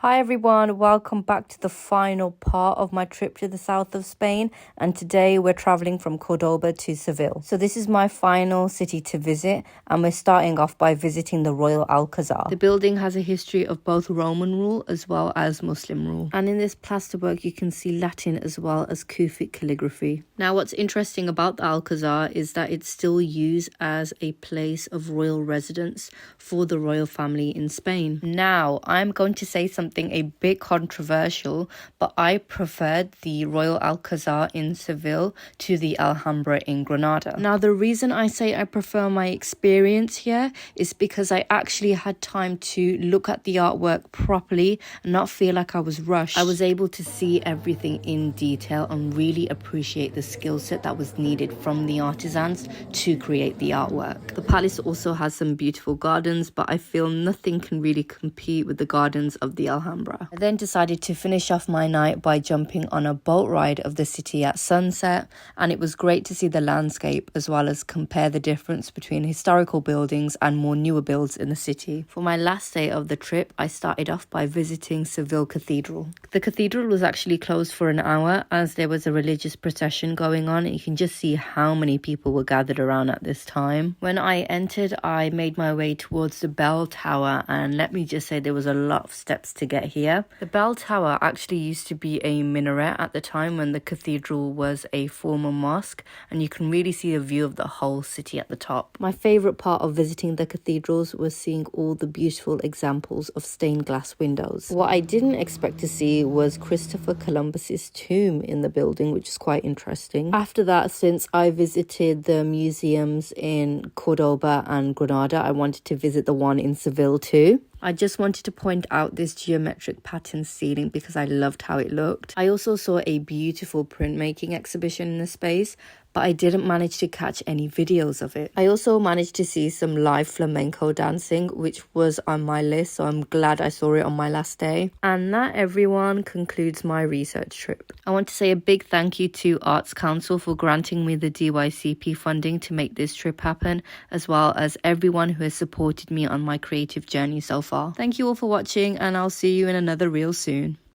Hi everyone, welcome back to the final part of my trip to the south of Spain, and today we're traveling from Cordoba to Seville. So this is my final city to visit, and we're starting off by visiting the Royal Alcazar. The building has a history of both Roman rule as well as Muslim rule, and in this plasterwork you can see Latin as well as Kufic calligraphy. Now what's interesting about the Alcazar is that it's still used as a place of royal residence for the royal family in Spain. Now I'm going to say something a bit controversial, but I preferred the Royal Alcazar in Seville to the Alhambra in Granada. Now the reason I say I prefer my experience here is because I actually had time to look at the artwork properly and not feel like I was rushed. I was able to see everything in detail and really appreciate the skill set that was needed from the artisans to create the artwork. The palace also has some beautiful gardens, but I feel nothing can really compete with the gardens of the Alhambra. I then decided to finish off my night by jumping on a boat ride of the city at sunset, and it was great to see the landscape as well as compare the difference between historical buildings and more newer builds in the city. For my last day of the trip, I started off by visiting Seville Cathedral. The cathedral was actually closed for an hour as there was a religious procession going on, and you can just see how many people were gathered around at this time. When I entered, I made my way towards the bell tower, and let me just say there was a lot of steps to get here. The bell tower actually used to be a minaret at the time when the cathedral was a former mosque, and you can really see a view of the whole city at the top. My favourite part of visiting the cathedrals was seeing all the beautiful examples of stained glass windows. What I didn't expect to see was Christopher Columbus's tomb in the building, which is quite interesting. After that, since I visited the museums in Cordoba and Granada, I wanted to visit the one in Seville too. I just wanted to point out this geometric pattern ceiling because I loved how it looked. I also saw a beautiful printmaking exhibition in the space, but I didn't manage to catch any videos of it. I also managed to see some live flamenco dancing, which was on my list, so I'm glad I saw it on my last day. And that, everyone, concludes my research trip. I want to say a big thank you to Arts Council for granting me the DYCP funding to make this trip happen, as well as everyone who has supported me on my creative journey so far. Thank you all for watching, and I'll see you in another reel soon.